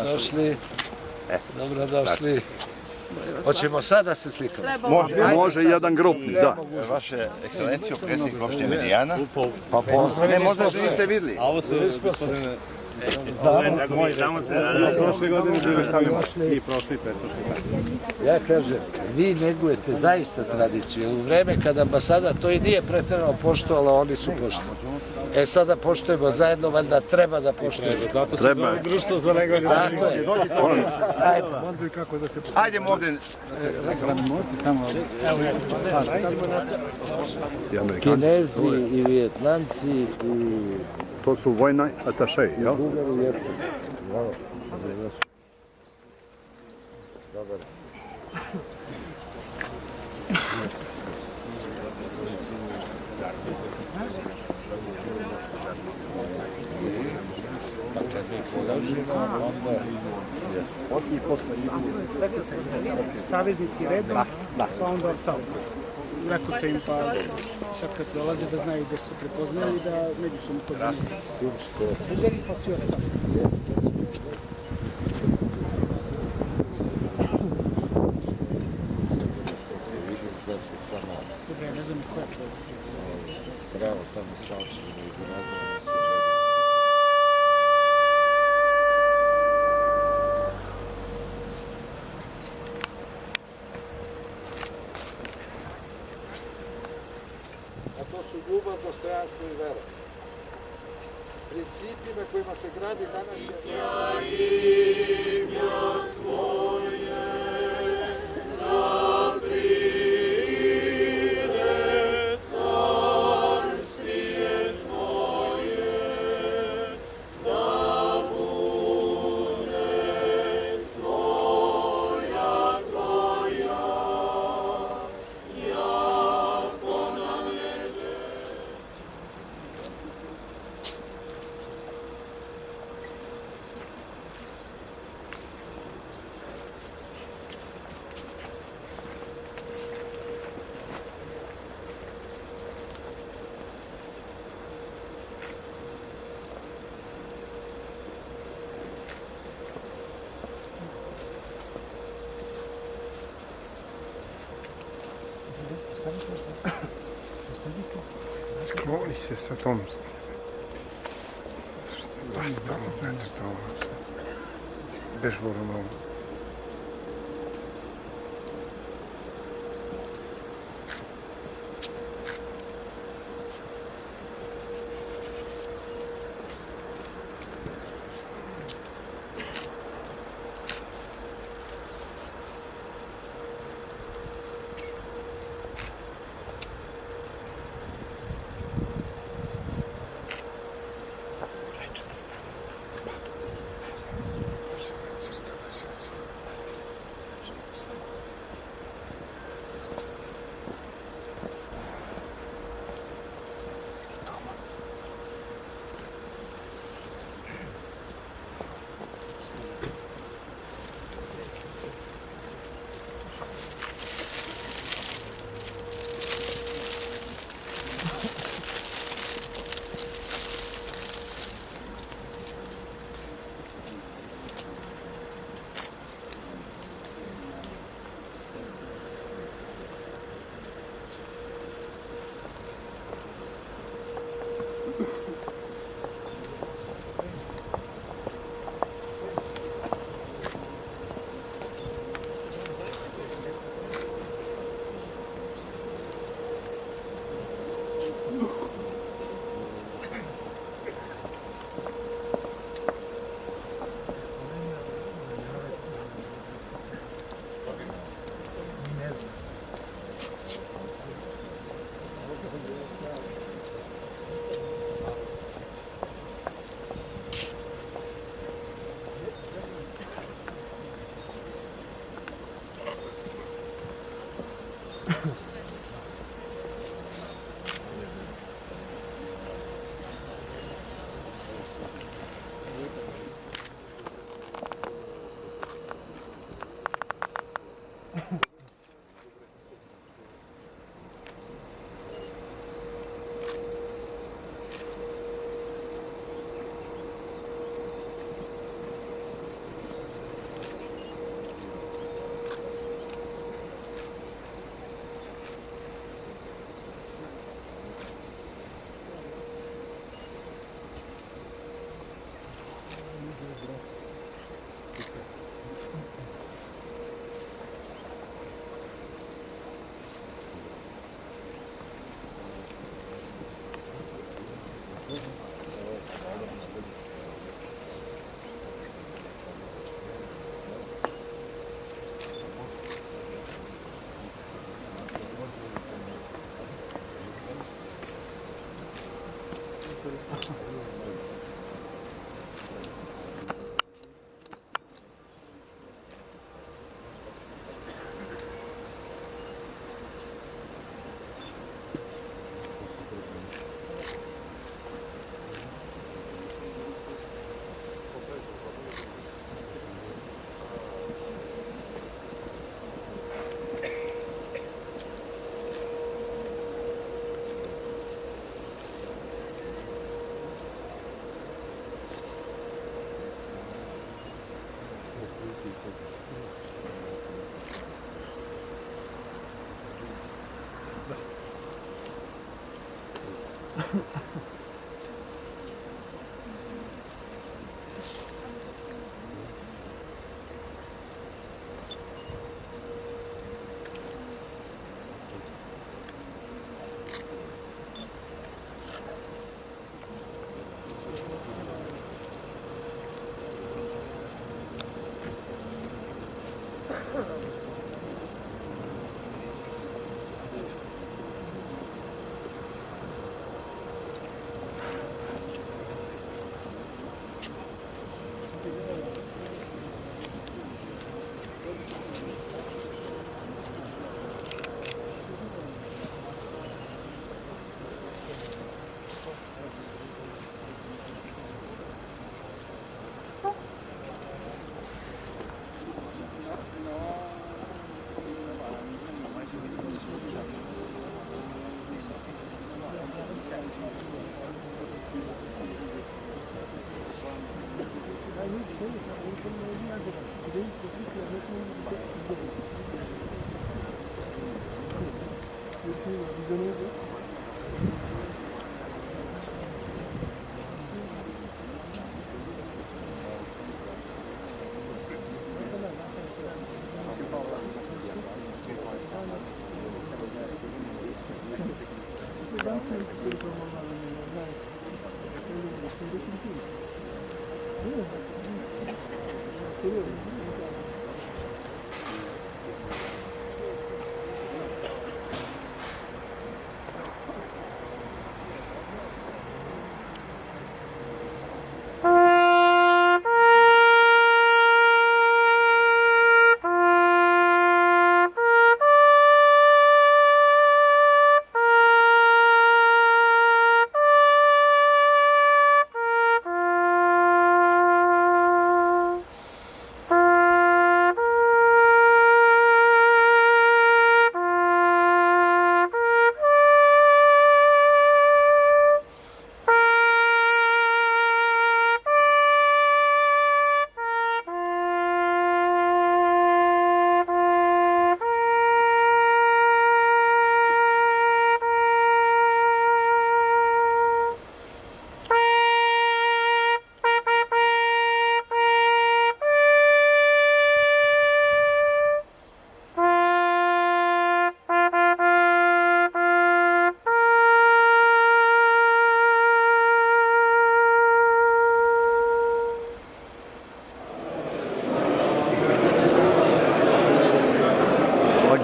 Došli. Dobrodošli. Hoćemo sad da se slikamo? Može jedan grupni, da. Vaše ekscelencijo, predsjednik opštine Medijana. Pa pozdrav. Ne, možda niste videli. A ovo su, gospodine, znamo se, prošle godine bili stavljamo i prošli i pretprošli. Ja kažem, vi negujete zaista tradiciju. U vreme kada ambasada to i nije pretjerano poštovala, oni su poštovali. E sada poštujemo zajedno, valjda treba da poštujemo. Zato se zove društvo za negovanje tradicije. Hajdemo ovdje. Kinezi i Vijetnamci i To su vojni ataše, jel? Bugari jesu. Dobar. Pa kad mi položimo, onda... I posle rekao sam saveznici redom, pa onda ostalo. Rekao sam im pa sad kad dolaze da znaju da se prepoznaju i da međusobno to znaju. Bugari pa svi ostali. Dobro, ja ne znam koja čovjek. Bravo, tamo stalčimo i gradimo se. A to su ljubav, dostojanstvo i vera. Principi na kojima se gradi današnja... Skloni se sa tom zastavom zacrtavom bežurom.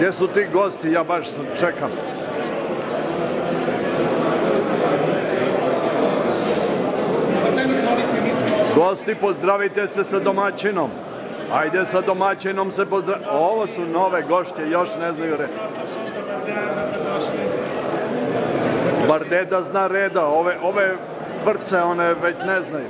Gdje su ti gosti? Ja baš čekam. Gosti, pozdravite se sa domaćinom. Ajde sa domaćinom se pozdravite. Ovo su nove gošće, još ne znaju re. Bar deda zna reda, ove vrce one već ne znaju.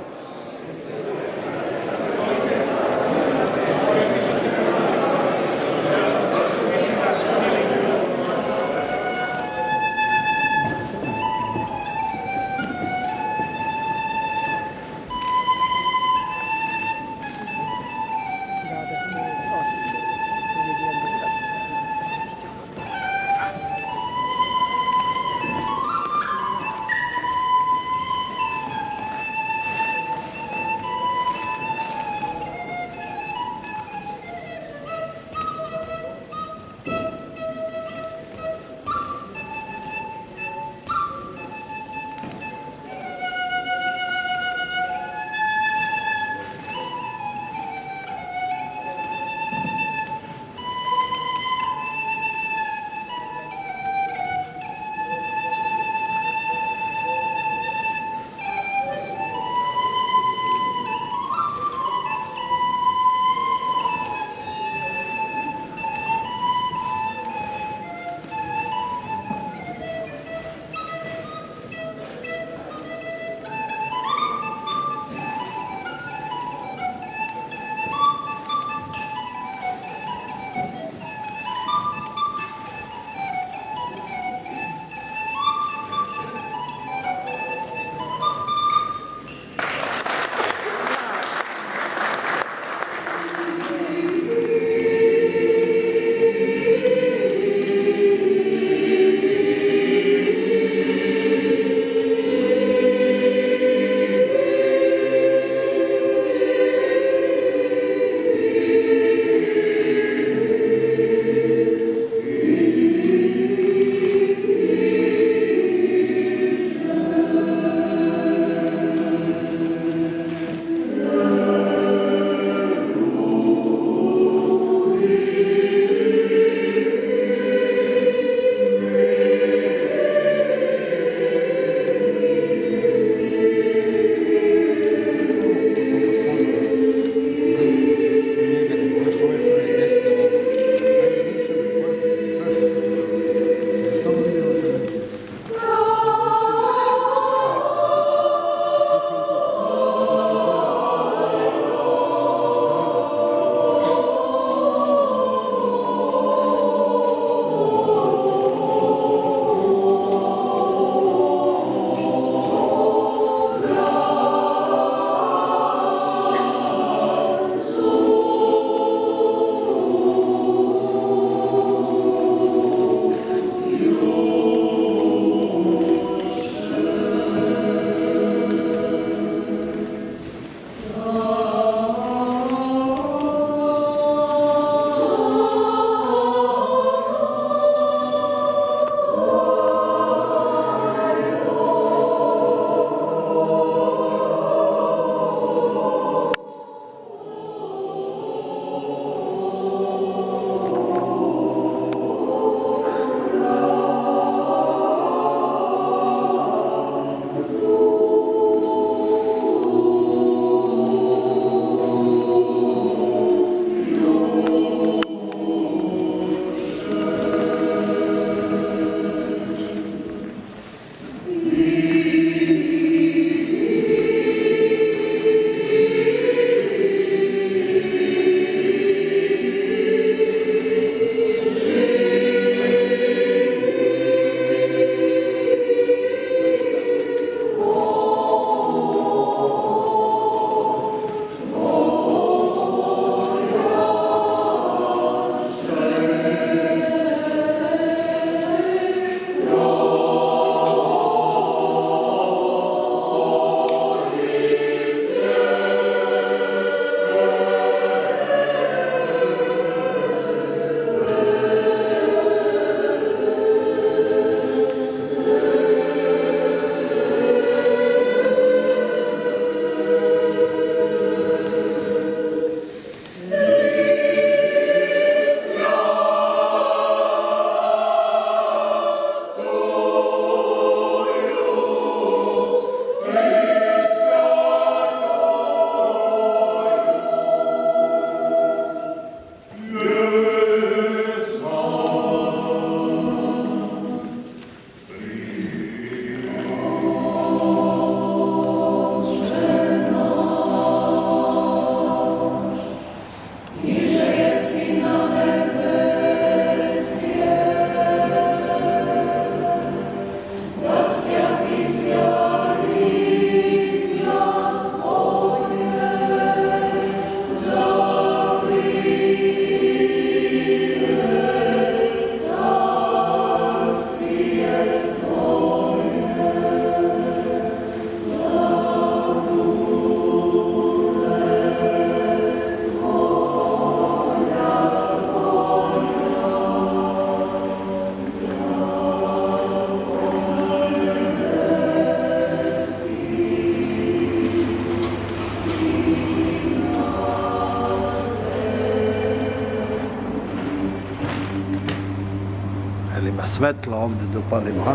svetlo ovde da upalimo, ha?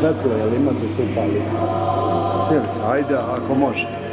Svetlo, jel ima da se upali? Sjelice, ajde, ako može.